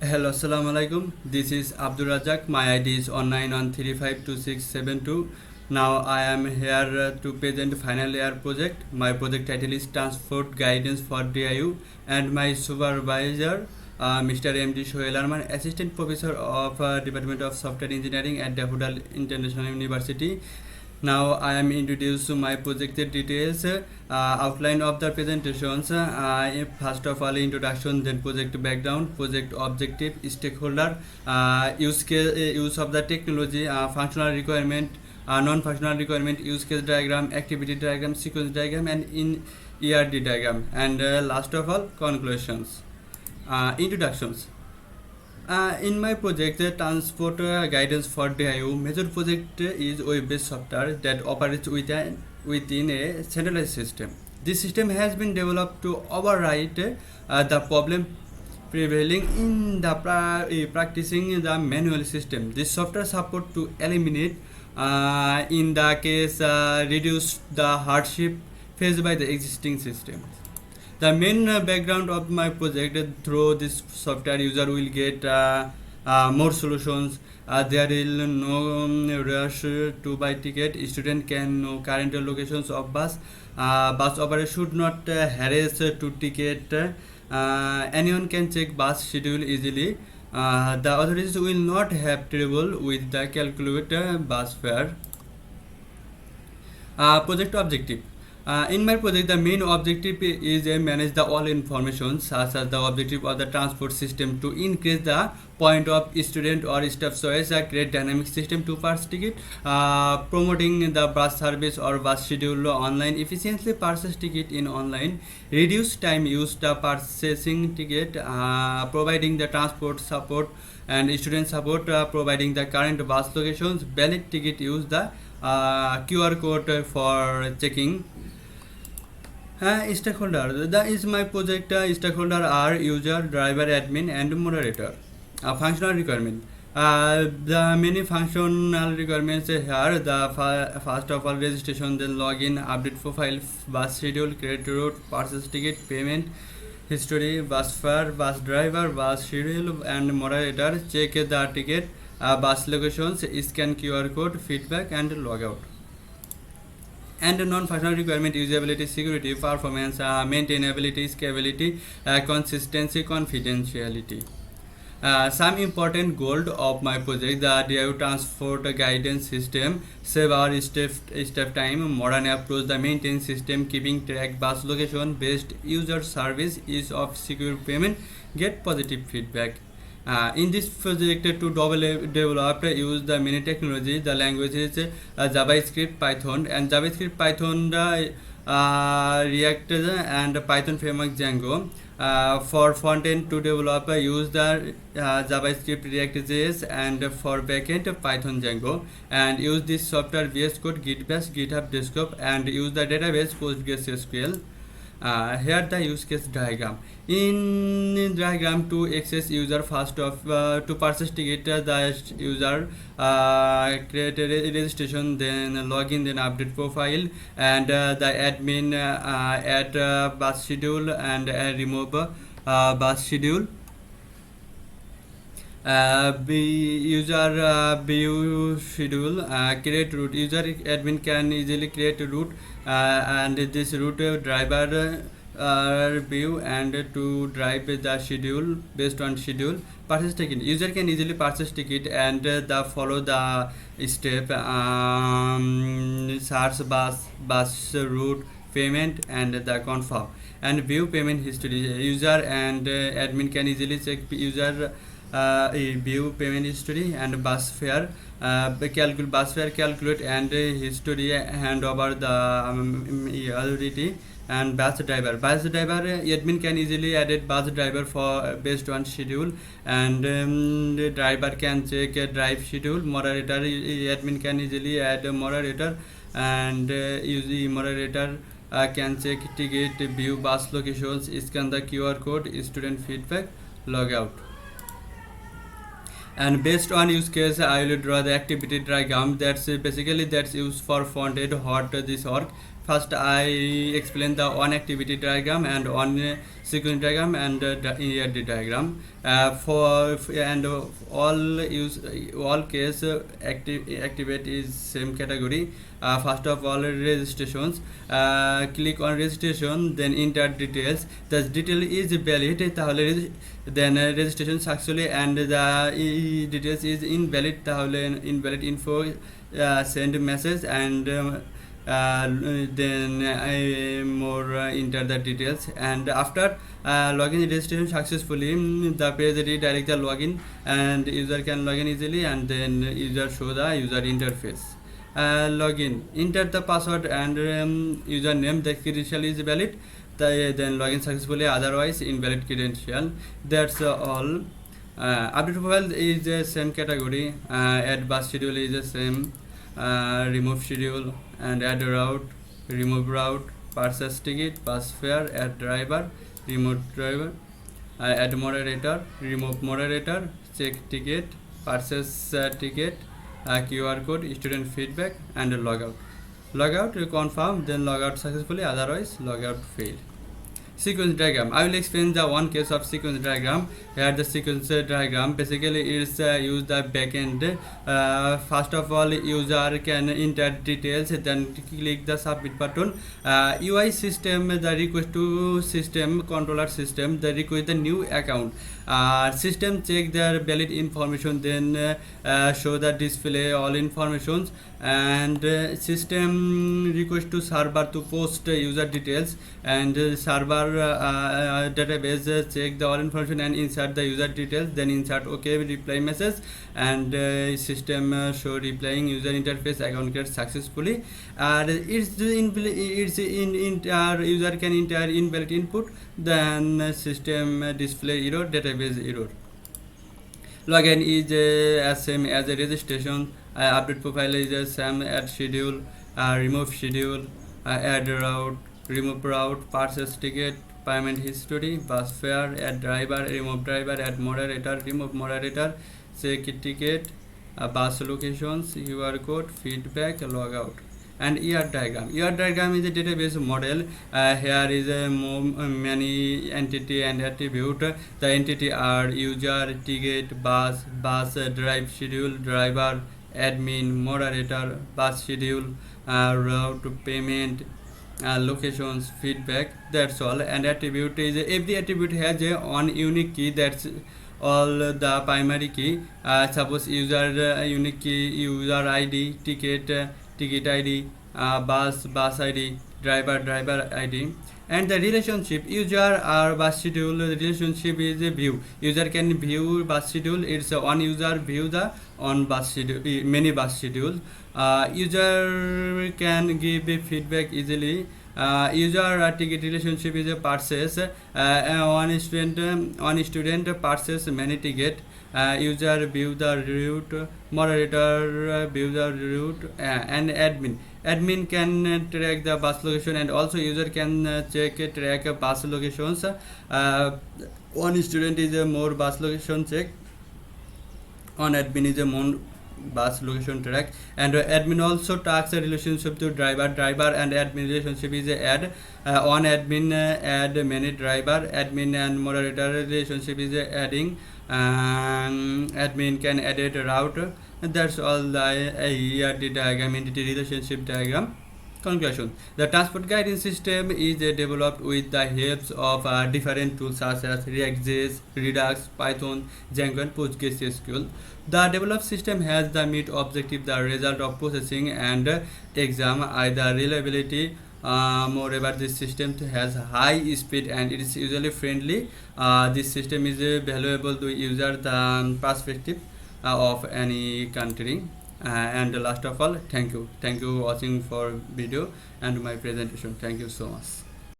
Hello, assalamu alaikum. This is Abdur Razzak. My ID is 1913522672. Now I am here to present final year project. My project title is Transport Guidance for DIU, and my supervisor, Mr. M.D. Shoel Arman, Assistant Professor of Department of Software Engineering at Daffodil International University. Now I am introduced my project details, outline of the presentations. First of all, introduction, then project background, project objective, stakeholder, use of the technology, functional requirement, non-functional requirement, use case diagram, activity diagram, sequence diagram, and in ERD diagram, and last of all, conclusions. Introductions. In my project, Transport Guidance for DIU, major project is web-based software that operates within a centralized system. This system has been developed to override the problem prevailing in the practicing the manual system. This software support to eliminate, in the case, reduce the hardship faced by the existing system. The main background of my project, through this software, user will get more solutions. There is no rush to buy ticket. Student can know current locations of bus. Bus operator should not harass to ticket. Anyone can check bus schedule easily. The authorities will not have trouble with the calculate bus fare. Project objective. In my project, the main objective is manage the all information such as the objective of the transport system to increase the point of student or staff choice, create dynamic system to purchase ticket, promoting the bus service or bus schedule online, efficiently purchase ticket in online, reduce time used the purchasing ticket, providing the transport support and student support, providing the current bus locations, valid ticket use the QR code for checking. Stakeholder. That is my project. Stakeholder are user, driver, admin, and moderator. Functional requirement. The many functional requirements here. The first of all, registration, then login, update profile, bus schedule, create route, purchase ticket, payment history, bus fare, bus driver, bus schedule, and moderator. Check the ticket, bus locations, scan QR code, feedback, and logout. And non-functional requirement: usability, security, performance, maintainability, scalability, consistency, confidentiality. Some important goals of my project: the DIU transport guidance system, save our step time, modern approach, the maintain system, keeping track bus location, based user service, ease of secure payment, get positive feedback. In this project, to develop use the many technology. The language is JavaScript, Python, and JavaScript, Python, React, and Python framework Django. For Frontend, to develop use the JavaScript, React.js, and for Backend, Python, Django, and use this software VS Code, Git Bash, GitHub Desktop, and use the database PostgreSQL. Here the use case diagram. In diagram, to access user first of to purchase ticket, the user create a registration, then login, then update profile, and the admin add bus schedule and remove bus schedule. User view schedule, create route. User admin can easily create a route, and this route driver view and to drive the schedule based on schedule. Purchase ticket. User can easily purchase ticket and follow the step, search bus route, payment, and the confirm, and view payment history. User and admin can easily check user view payment history and bus fare, calculate, and history, hand over the authority, and bus driver. Admin can easily edit bus driver for based on schedule, and the driver can check a drive schedule. Moderator, admin can easily add a moderator, and use the moderator can check ticket, view bus locations, scan the QR code, student feedback, log out. And based on use case, I will draw the activity diagram. That's basically that's used for Frontend, what this work. First, I explain the on activity diagram and on sequence diagram and ERD diagram. All case activate is same category. First of all, registrations. Click on registration, then enter details. The detail is valid, then registration successfully, and the details is invalid, invalid info. Send message, and then I enter the details, and after login registration successfully, the page redirect the login, and user can login easily, and then user show the user interface. Login, enter the password and username. The credential is valid, then login successfully, otherwise invalid credential. That's all. Update profile is the same category. Add bus schedule is the same. Remove schedule and add route, remove route, purchase ticket, bus fare, add driver, remove driver, add moderator, remove moderator, check ticket, purchase ticket, QR code, student feedback, and logout. Logout, you confirm, then logout successfully, otherwise logout failed. Sequence diagram. I will explain the one case of sequence diagram. Here the sequence diagram basically is use the backend. First of all, user can enter details, then click the submit button. UI system, the request to system controller system, the request the new account. System check their valid information, then show the display all informations, and system request to server to post user details, and server database check the all information and insert the user details, then insert OK reply message, and system show replying user interface account created successfully. User can enter invalid input, then system display error, database error. Login is as same as a registration. Update profile is the same. Add schedule, remove schedule, add route, remove route, purchase ticket, payment history, bus fare, add driver, remove driver, add moderator, remove moderator, check ticket, bus locations, QR code, feedback, logout. And ER diagram. ER diagram is a database model. Here is a many entity and attribute. The entity are user, ticket, bus, drive schedule, driver, admin, moderator, bus schedule, route, payment, locations, feedback. That's all. And attribute is every attribute has a one unique key. That's all the primary key. Suppose user unique key, user ID, ticket ID, bus ID, driver ID, and the relationship user or bus schedule. The relationship is a view. User can view bus schedule. It's one user view the on bus schedule, many bus schedule. User can give a feedback easily. User ticket relationship is a purchase. One student purchase many ticket. User view the route, moderator view the route, and admin can track the bus location, and also user can track bus locations. One student is a more bus location check, on admin is a more bus location track, and admin also tracks the relationship to driver and admin relationship is add. On admin add many driver, admin and moderator relationship is adding. Admin can edit route. That's all the ERD diagram, entity relationship diagram. Conclusion: the transport guidance system is developed with the help of different tools such as React.js, Redux, Python, Django, and PostgreSQL. The developed system has the meet objective, the result of processing and exam, either reliability. Moreover, this system has high speed and it is user friendly. This system is valuable to user the perspective of any country. And last of all, thank you watching for video and my presentation. Thank you so much.